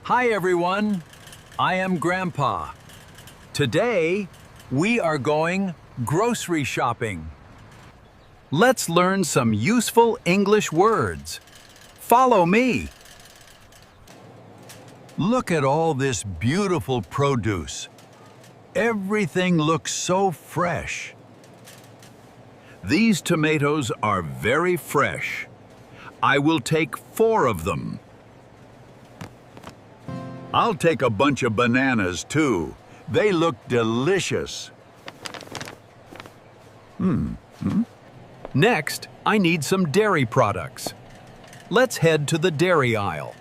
Hi everyone, I am Grandpa. Today, we are going grocery shopping. Let's learn some useful English words. Follow me. Look at all this beautiful produce. Everything looks so fresh. These tomatoes are very fresh. I will take 4 of them. I'll take a bunch of bananas too. They look delicious. Next, I need some dairy products. Let's head to the dairy aisle.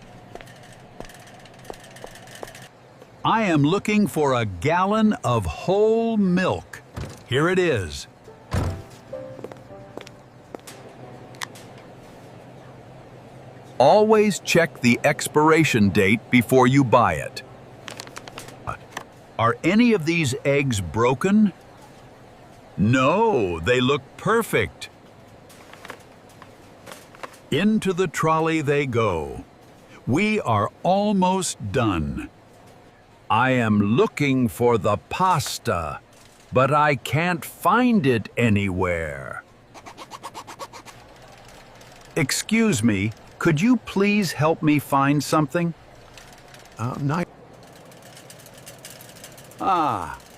I am looking for a gallon of whole milk. Here it is. Always check the expiration date before you buy it. Are any of these eggs broken? No, they look perfect. Into the trolley they go. We are almost done. I am looking for the pasta, but I can't find it anywhere. Excuse me, could you please help me find something?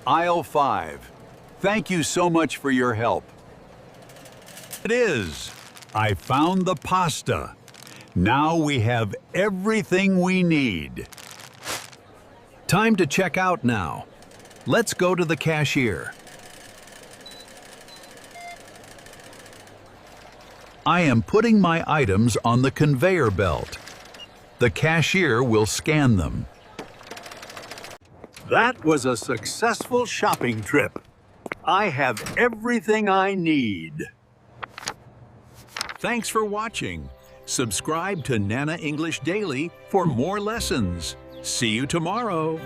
Aisle 5. Thank you so much for your help. It is. I found the pasta. Now we have everything we need. Time to check out now. Let's go to the cashier. I am putting my items on the conveyor belt. The cashier will scan them. That was a successful shopping trip. I have everything I need. Thanks for watching. Subscribe to Nana English Daily for more lessons. See you tomorrow.